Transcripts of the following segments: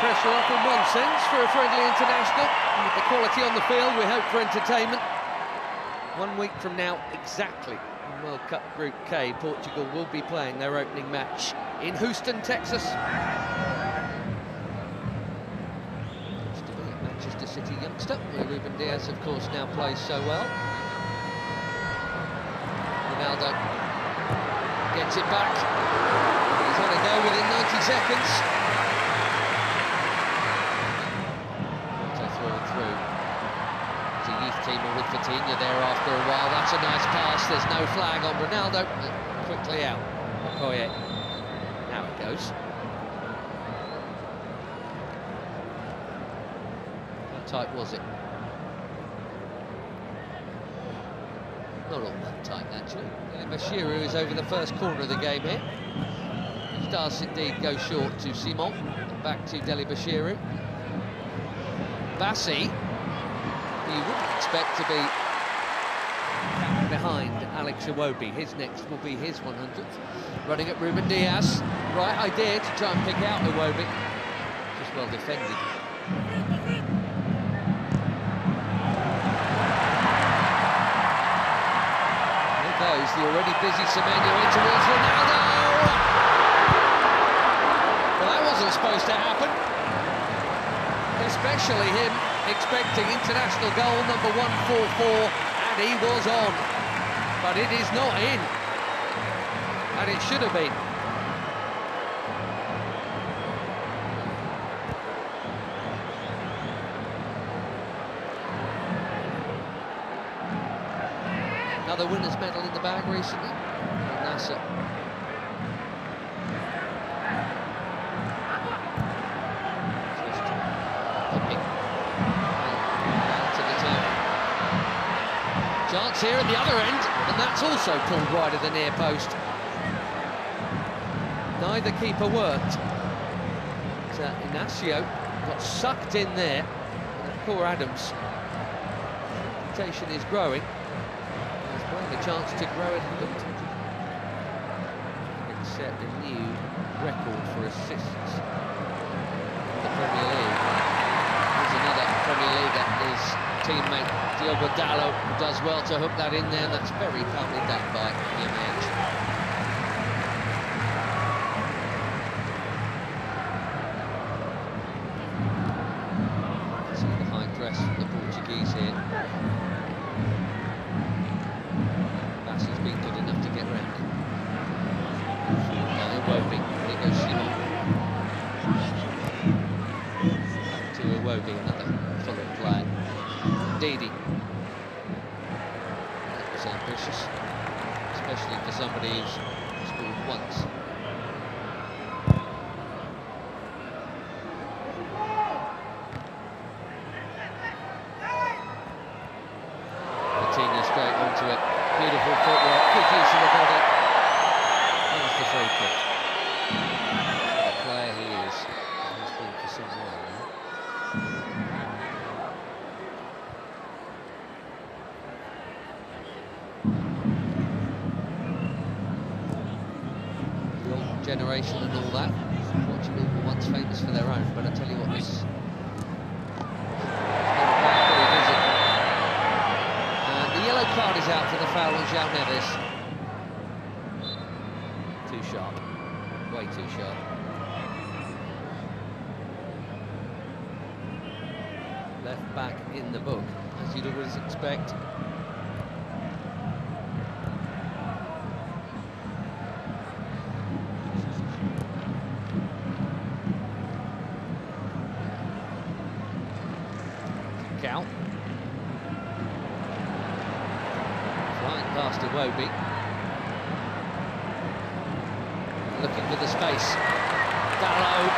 pressure off in one sense for a friendly international. With the quality on the field, we hope for entertainment. 1 week from now, exactly, in World Cup Group K, Portugal will be playing their opening match in Houston, Texas. Used to be a Manchester City youngster, where Ruben Diaz, of course, now plays so well. Ronaldo gets it back. He's on a go within 90 seconds. Through. It's a youth teamer with Coutinho there after a while. That's a nice pass. There's no flag on Ronaldo. Quickly out. Okoye. Now it goes. How tight was it? Not all that tight, actually. Bashiru is over the first corner of the game here. He does indeed go short to Simon. And back to Deli Bashiru. Bassi, you wouldn't expect to be behind Alex Iwobi. His next will be his 100th. Running at Ruben Diaz. Right idea to try and pick out Iwobi. Just well defended. There goes the already busy Semenyo in towards Ronaldo. Well, that wasn't supposed to happen. Especially him expecting international goal number 144, and he was on, but it is not in, and it should have been. Another winner's medal in the bag recently, Nasser. Chance here at the other end, and that's also pulled wide of the near post. Neither keeper worked. But, Inacio got sucked in there, and poor Adams. Reputation is growing. He's playing a chance to grow it a bit. It set a new record for assists in the Premier League. There's another Premier League that is teammate Diogo Dalot, who does well to hook that in there. That's very calmly done by Iguet. See the high press from the Portuguese here. Bassi's been good enough to get round it. Now Iwobi, here goes Simon. Back to Iwobi, another Fulham player. Didi. That was ambitious, especially for somebody who's scored once. Coutinho straight onto it. Beautiful footwork, good use of the body. There's the free kick. What a player he is. He's been for some while now. Generation and all that. Portugal were once famous for their own, but I tell you what, this is very busy. And the yellow card is out for the foul on João Neves. Too sharp, way too sharp. Left back in the book, as you'd always expect. Out. Flying past Iwobi. Looking for the space. Dalot,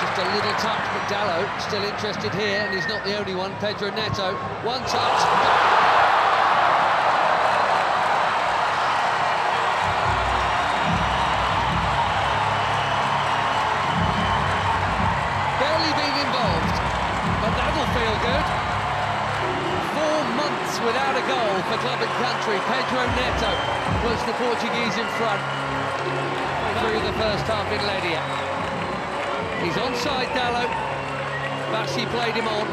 just a little touch, but Dalot still interested here, and he's not the only one. Pedro Neto, one touch. Barely been involved, but that'll feel good. 4 months without a goal for club and country. Pedro Neto puts the Portuguese in front through the first half in Ledia. He's onside, Dalot. Bassi played him on.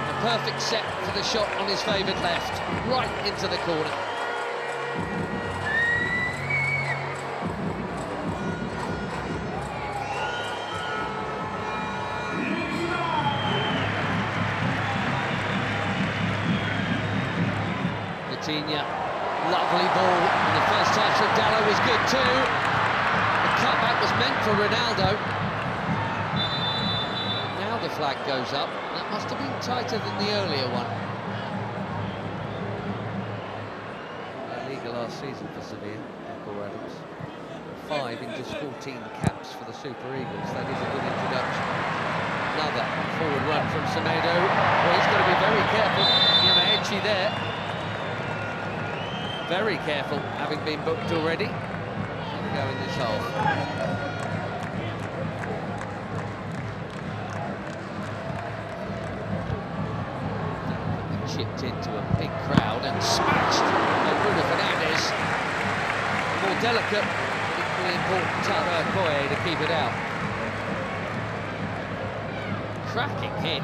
A perfect set for the shot on his favoured left, right into the corner. Lovely ball, and the first touch of Dalot was good too. The cutback was meant for Ronaldo. Now the flag goes up. That must have been tighter than the earlier one. La Liga last season for Sevilla, Paul Adams. 5 in just 14 caps for the Super Eagles. That is a good introduction. Another forward run from Semedo. Well, he's got to be very careful. Yamaechi there. Very careful, having been booked already. Here we go in this half. Chipped into a big crowd and smashed by Bruno Fernandes. More delicate, but equally important Tara Koye to keep it out. Cracking hit.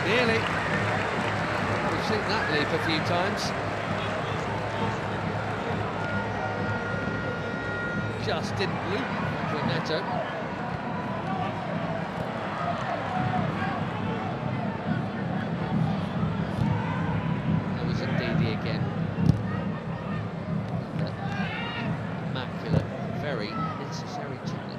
Nearly. We've seen that leap a few times. Just didn't loop for Neto. There was Ndidi again. Immaculate, very necessary challenge.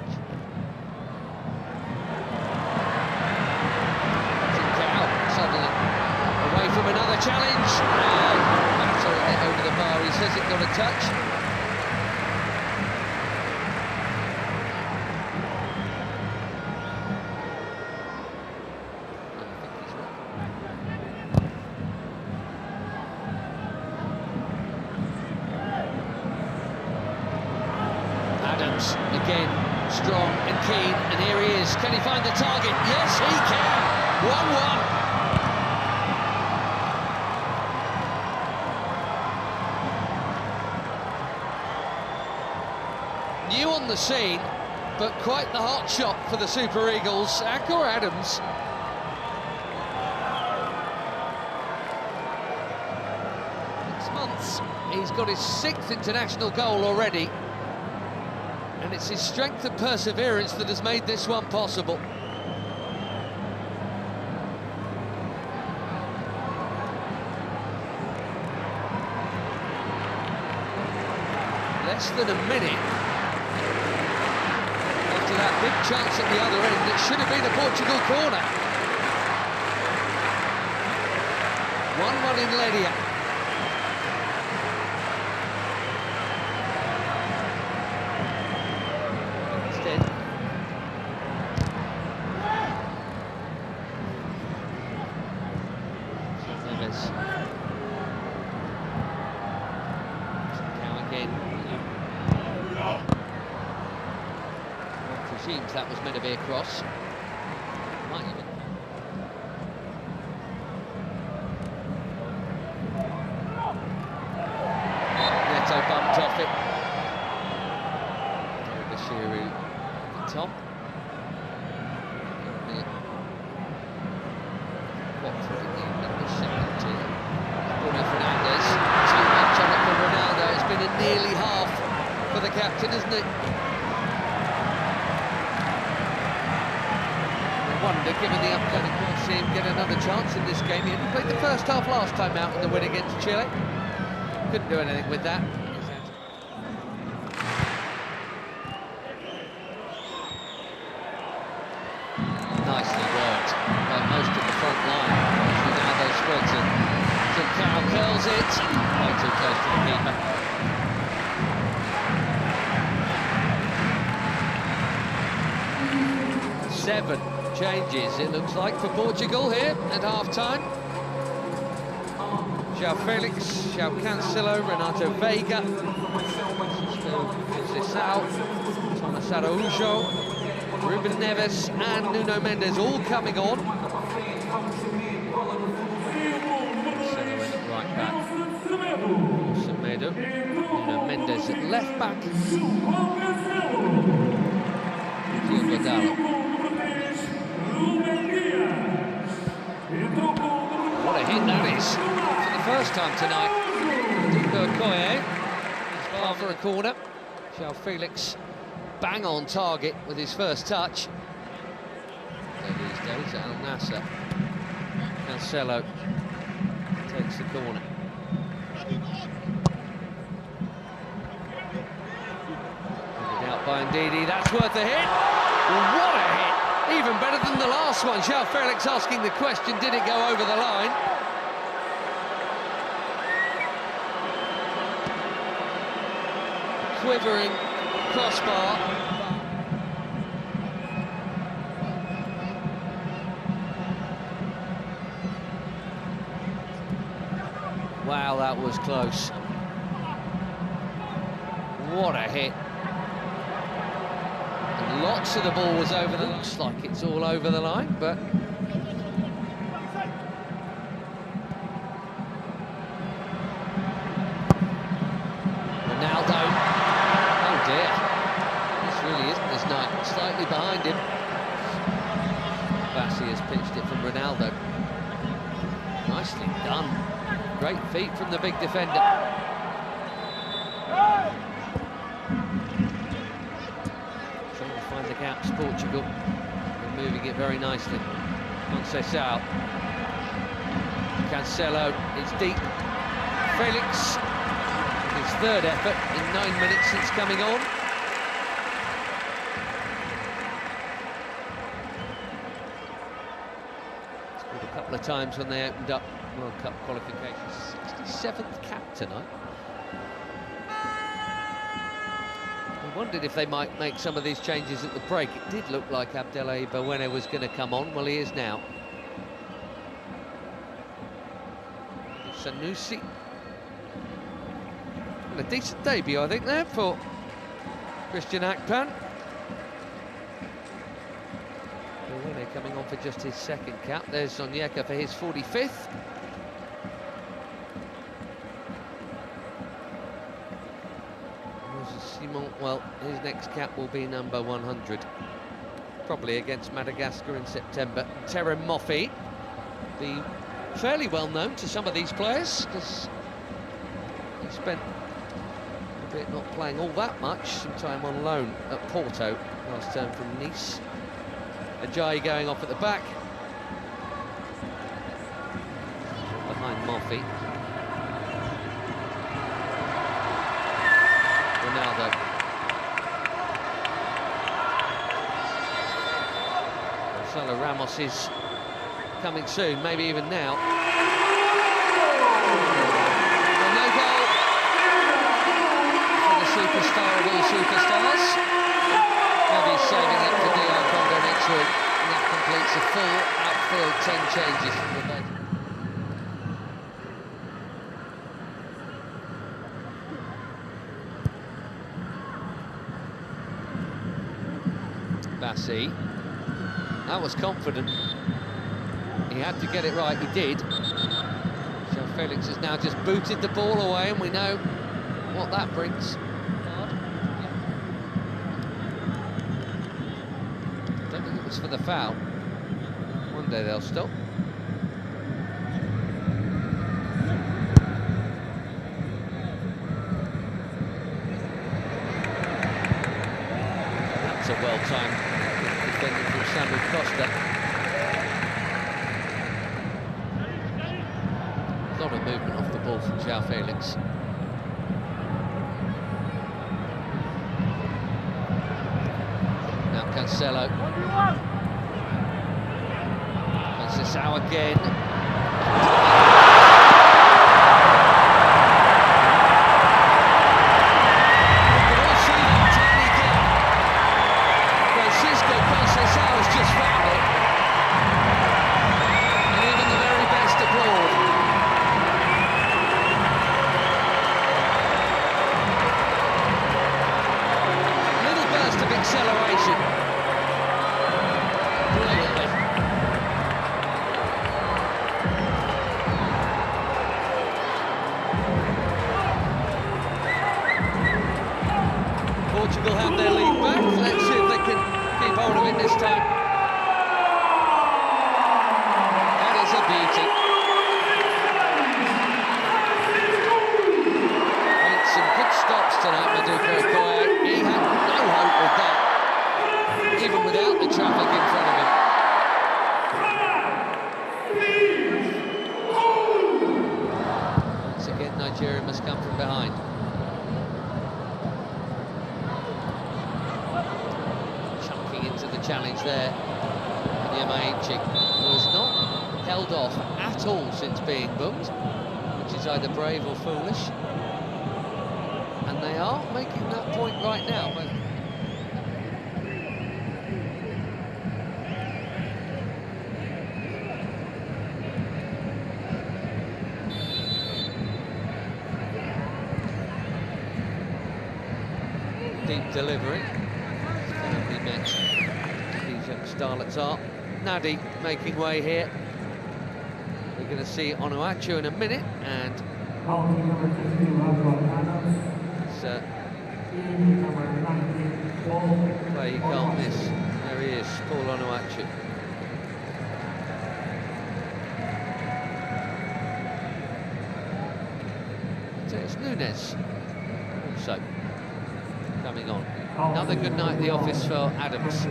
Away from another challenge, and battering it over the bar. He says it got a touch. I think he's right. Adams again, strong and keen, and here he is. Can he find the target? Yes, he can. 1-1. New on the scene, but quite the hot shot for the Super Eagles. Akor Adams. Six months, he's got his 6th international goal already, and it's his strength and perseverance that has made this one possible. Less than a minute after that big chance at the other end, it should have been a Portugal corner. 1-1 in Ledia. Instead, Neves. Now again. Presumes that was meant to be a cross. Might even. Neto bumped off it. Bashiru at the top. Watford in the second team. Bruno Fernandes. Too much on it for Ronaldo. It's been a nearly half for the captain, isn't it? Wonder, given the upcoming, we'll see him get another chance in this game. He only played the first half last time out in the win against Chile. Couldn't do anything with that. Nicely worked by most of the front line. Ronaldo spreads it. Trincao curls it. Way too close to the keeper. Seven changes, it looks like, for Portugal here at half-time. João Felix, João Cancelo, Renato Veiga, Conceição, Thomas Araújo, Ruben Neves and Nuno Mendes all coming on. Cancelo in at right back, Semedo, Nuno Mendes at left back, Iguet. What a hit that is, for the first time tonight. Iguet is far for a corner. João Felix bang on target with his first touch. So these days at Al Nassr. Cancelo takes the corner. Handed out by Ndidi, that's worth a hit. What a hit! Even better than the last one. João Felix asking the question, did it go over the line? Quivering crossbar. Wow, that was close. What a hit. And lots of the ball was over the... Looks like it's all over the line, but... Ronaldo. Oh dear. This really isn't his night. Slightly behind him. Bassi has pitched it from Ronaldo. Nicely done. Great feet from the big defender. Trying to find the gaps, Portugal. They're moving it very nicely. Conceição. Cancelo, it's deep. Felix, his third effort in 9 minutes since coming on. Scored a couple of times when they opened up World Cup qualifications. 67th cap tonight. We wondered if they might make some of these changes at the break. It did look like Abdelai Bawene was going to come on. Well, he is now. Sanusi. And a decent debut, I think, there for Christian Akpan. Bawene coming on for just his second cap. There's Onyeka for his 45th. Simon, well, his next cap will be number 100. Probably against Madagascar in September. Terem Moffi, be fairly well known to some of these players, because he spent a bit not playing all that much, some time on loan at Porto last term from Nice. Ajayi going off at the back. Behind Moffi. Ronaldo. Gonzalo Ramos is coming soon, maybe even now. Well, no goal for the superstar of all superstars. Maybe he's saving it for DR Congo next week, and that completes a full outfield 10 changes from the bench. Bassi, that was confident. He had to get it right, he did. João Felix has now just booted the ball away, and we know what that brings. Don't think it was for the foul. One day they'll stop. That's a well-timed defending from Samuel Costa. A lot of movement off the ball from João Felix. Now Cancelo. Conceição again. will have their lead back. Let's see if they can keep hold of it this time. That is a beauty. Made some good stops tonight, Maduka Iguet. He had no hope with that, even without the traffic in front of him. Once again, Nigeria must come from behind. Into the challenge there, Yamaichi, who has not held off at all since being booked, which is either brave or foolish, and they are making that point right now. But deep delivery. Met these young starlets are. Nadi making way here. We're going to see Onuachu in a minute, and it's play you can't miss. There he is, Paul Onuachu. So it's Nunes also coming on. Another good night at the office for Adams. So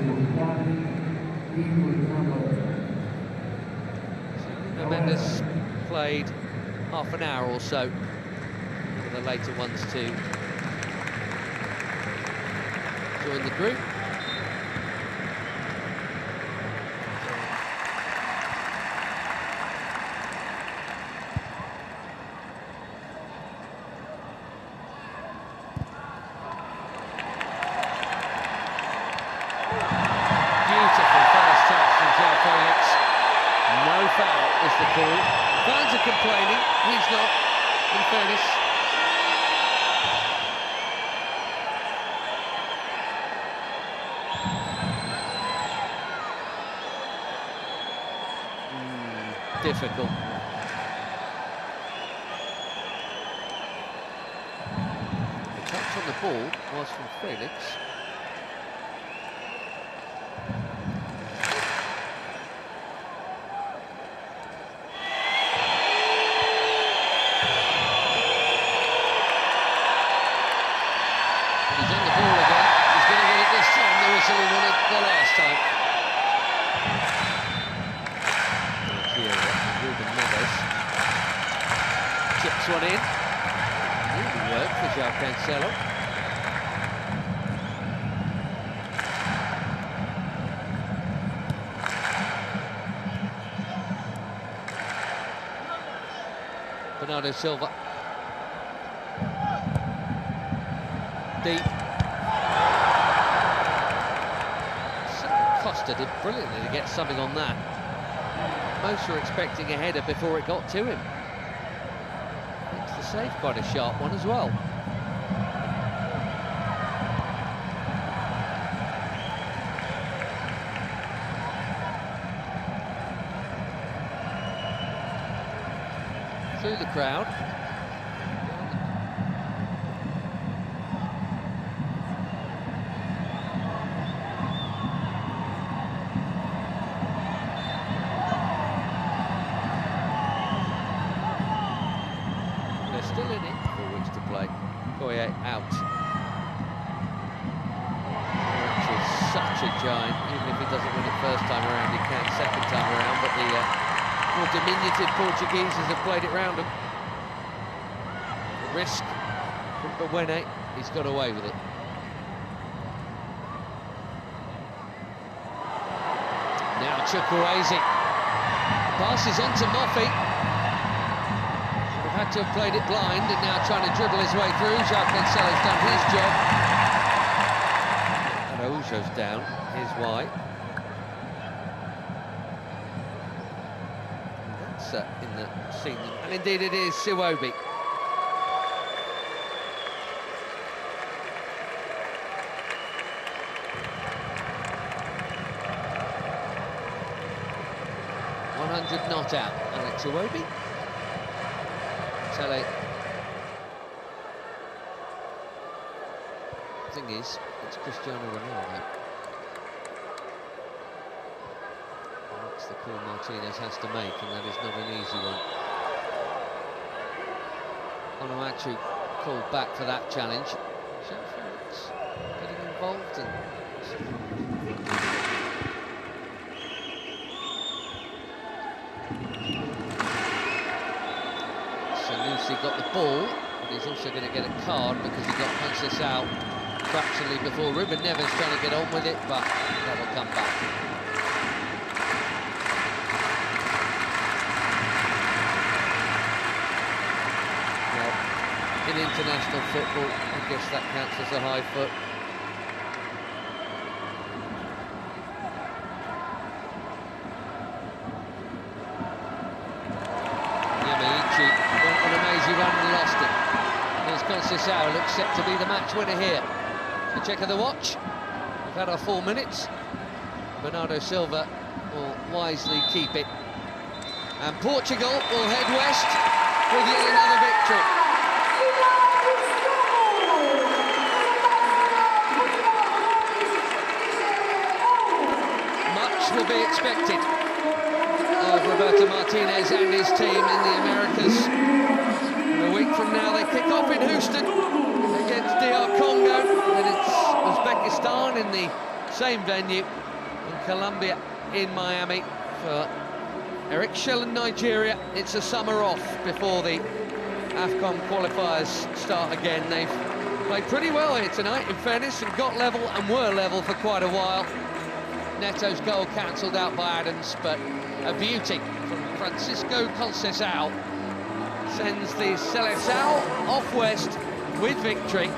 Mendes played half an hour or so for the later ones to join the group. Foul is the call. Fans are complaining, he's not, in fairness. Difficult. The touch on the ball was from Felix. Chips one in. Really worked for João Cancelo. Bernardo Silva. Deep. Costa did brilliantly to get something on that. Most were expecting a header before it got to him. Makes the save quite a sharp one as well. Through the crowd. Still in it, for which to play. Iguet out. Which is such a giant. Even if he doesn't win it first time around, he can second time around. But the more diminutive Portugueses have played it round him. The risk from Buene, he's got away with it. Now Chukwueze. Passes on to Moffi. Had to have played it blind and now trying to dribble his way through. João Cancelo's done his job. And Araujo's down. Here's why. That's in the scene. And indeed it is Siwobi. Not out. Alex Iwobi. Tele thing is, it's Cristiano Ronaldo. That's the call Martinez has to make, and that is not an easy one. Onuachu called back for that challenge. Sheffield getting involved and Sanusi got the ball, but he's also going to get a card because he got Conceição fractionally before. Ruben Neves trying to get on with it, but that will come back. In international football, I guess that counts as a high foot. Yamaichi went on a mazy run and lost it. Here's Conceição, looks set to be the match winner here. A check of the watch. We've had our 4 minutes. Bernardo Silva will wisely keep it. And Portugal will head west with yet another victory. Will be expected of Roberto Martinez and his team in the Americas. And a week from now they kick off in Houston against DR Congo, and it's Uzbekistan in the same venue, and Colombia in Miami. For Eric Shell and Nigeria, it's a summer off before the AFCON qualifiers start again. They've played pretty well here tonight, in fairness, and got level and were level for quite a while. Neto's goal cancelled out by Adams, but a beauty from Francisco Conceição sends the Seleção off west with victory.